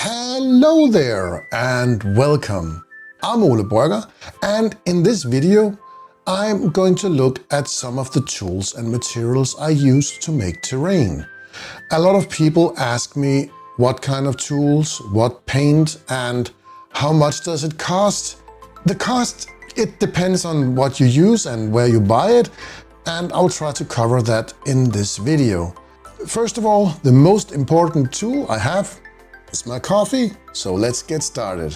Hello there and welcome. I'm Ole Brøgger, and in this video I'm going to look at some of the tools and materials I use to make terrain. A lot of people ask me what kind of tools, what paint, and how much does it cost? The cost, it depends on what you use and where you buy it, and I'll try to cover that in this video. First of all, the most important tool I have is my coffee, so let's get started.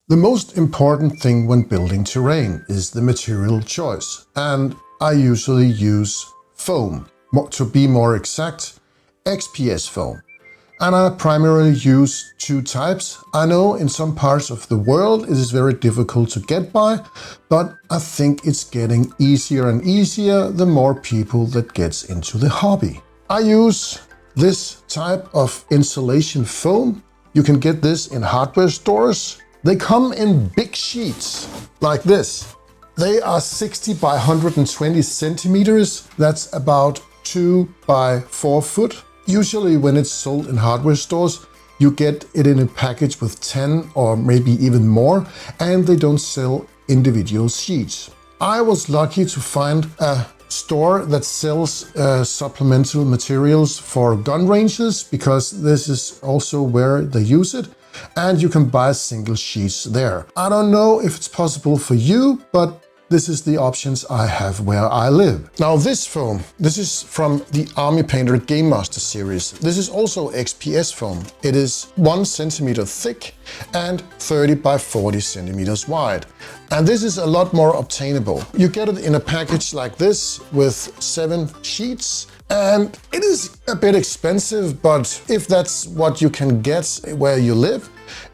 The most important thing when building terrain is the material choice, and I usually use foam. To be more exact, XPS foam. And I primarily use two types. I know in some parts of the world it is very difficult to get by, but I think it's getting easier and easier the more people that gets into the hobby. I use this type of insulation foam. You can get this in hardware stores. They come in big sheets like this. They are 60 by 120 centimeters. That's about 2 by 4 foot. Usually when it's sold in hardware stores, you get it in a package with 10 or maybe even more, and they don't sell individual sheets. I was lucky to find a store that sells supplemental materials for gun ranges, because this is also where they use it, and you can buy single sheets there. I don't know if it's possible for you, but this is the options I have where I live. Now this foam, this is from the Army Painter GameMaster series. This is also XPS foam. It is 1 centimeter thick and 30 by 40 centimeters wide. And this is a lot more obtainable. You get it in a package like this with 7 sheets. And it is a bit expensive, but if that's what you can get where you live,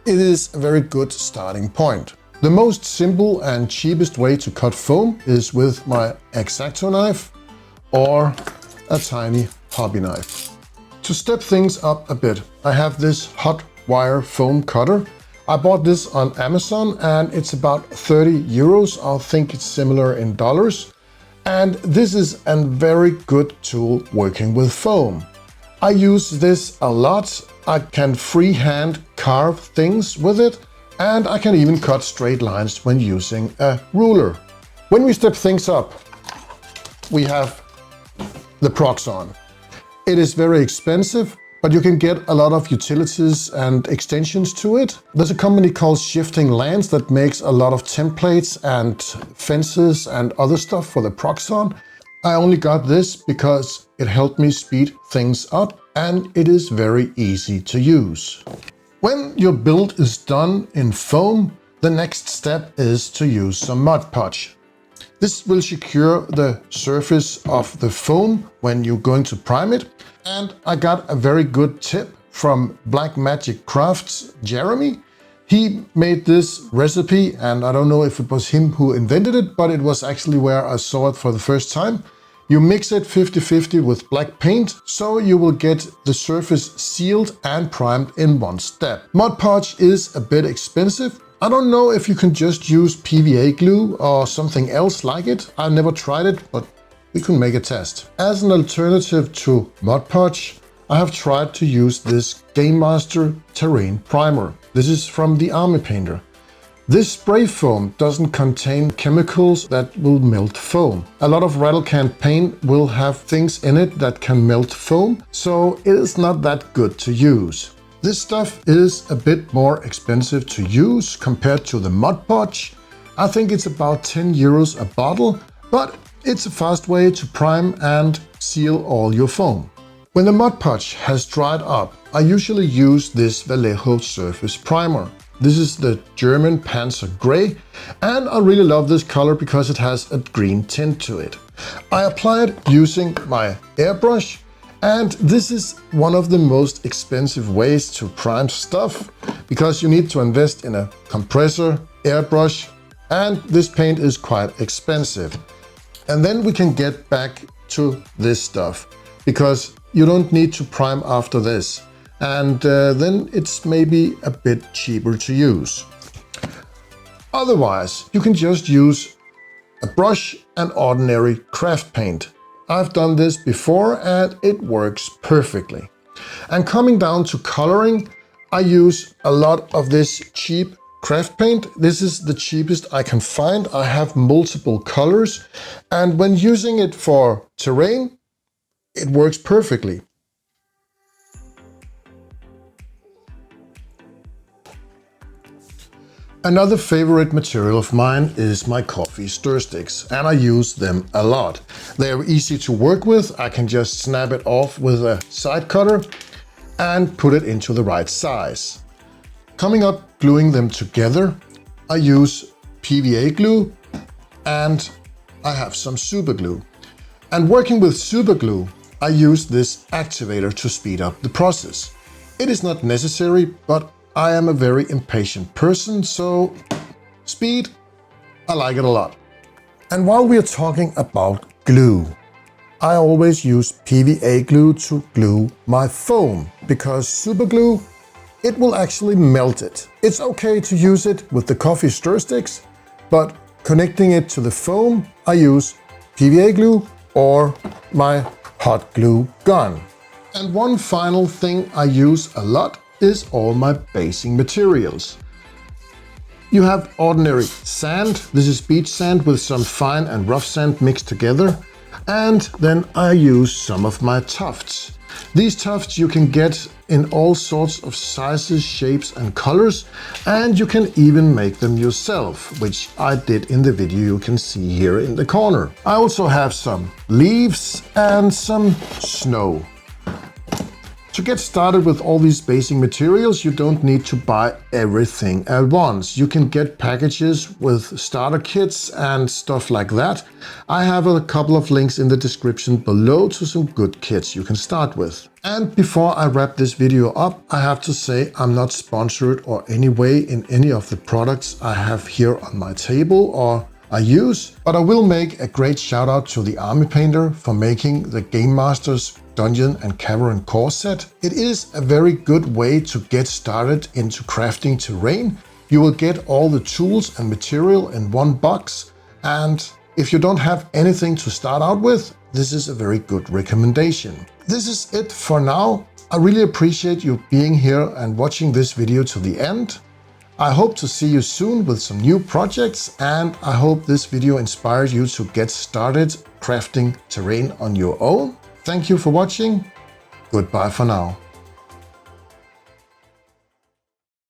it is a very good starting point. The most simple and cheapest way to cut foam is with my X-Acto knife or a tiny hobby knife. To step things up a bit, I have this hot wire foam cutter. I bought this on Amazon and it's about 30 euros. I think it's similar in dollars. And this is a very good tool working with foam. I use this a lot. I can freehand carve things with it. And I can even cut straight lines when using a ruler. When we step things up, we have the Proxxon. It is very expensive, but you can get a lot of utilities and extensions to it. There's a company called Shiftinglands that makes a lot of templates and fences and other stuff for the Proxxon. I only got this because it helped me speed things up, and it is very easy to use. When your build is done in foam, the next step is to use some Mod Podge. This will secure the surface of the foam when you're going to prime it. And I got a very good tip from Black Magic Crafts, Jeremy. He made this recipe, and I don't know if it was him who invented it, but it was actually where I saw it for the first time. You mix it 50-50 with black paint, so you will get the surface sealed and primed in one step. Mod Podge is a bit expensive. I don't know if you can just use PVA glue or something else like it. I never tried it, but we can make a test. As an alternative to Mod Podge, I have tried to use this GameMaster Terrain Primer. This is from the Army Painter. This spray foam doesn't contain chemicals that will melt foam. A lot of rattle can paint will have things in it that can melt foam, so it is not that good to use. This stuff is a bit more expensive to use compared to the Mod Podge. I think it's about 10 euros a bottle, but it's a fast way to prime and seal all your foam. When the Mod Podge has dried up, I usually use this Vallejo Surface Primer. This is the German Panzer Grey, and I really love this color because it has a green tint to it. I apply it using my airbrush, and this is one of the most expensive ways to prime stuff, because you need to invest in a compressor, airbrush, and this paint is quite expensive. And then we can get back to this stuff, because you don't need to prime after this. And then it's maybe a bit cheaper to use. Otherwise, you can just use a brush and ordinary craft paint. I've done this before and it works perfectly. And coming down to coloring, I use a lot of this cheap craft paint. This is the cheapest I can find. I have multiple colors, and when using it for terrain, it works perfectly. Another favorite material of mine is my coffee stir sticks, and I use them a lot. They are easy to work with. I can just snap it off with a side cutter and put it into the right size. Coming up gluing them together, I use PVA glue and I have some super glue. And working with super glue, I use this activator to speed up the process. It is not necessary, but I am a very impatient person, so speed, I like it a lot. And while we are talking about glue, I always use PVA glue to glue my foam, because super glue, it will actually melt it. It's okay to use it with the coffee stir sticks, but connecting it to the foam, I use PVA glue or my hot glue gun. And one final thing I use a lot is all my basing materials. You have ordinary sand. This is beach sand with some fine and rough sand mixed together. And then I use some of my tufts. These tufts you can get in all sorts of sizes, shapes and colors, and you can even make them yourself, which I did in the video you can see here in the corner. I also have some leaves and some snow. To get started with all these basing materials, you don't need to buy everything at once. You can get packages with starter kits and stuff like that. I have a couple of links in the description below to some good kits you can start with. And before I wrap this video up, I have to say I'm not sponsored or any way in any of the products I have here on my table or I use, but I will make a great shout out to the Army Painter for making the GameMaster's Dungeon and Cavern core set. It is a very good way to get started into crafting terrain. You will get all the tools and material in one box, and if you don't have anything to start out with, this is a very good recommendation. This is it for now. I really appreciate you being here and watching this video to the end. I hope to see you soon with some new projects, and I hope this video inspires you to get started crafting terrain on your own. Thank you for watching. Goodbye for now.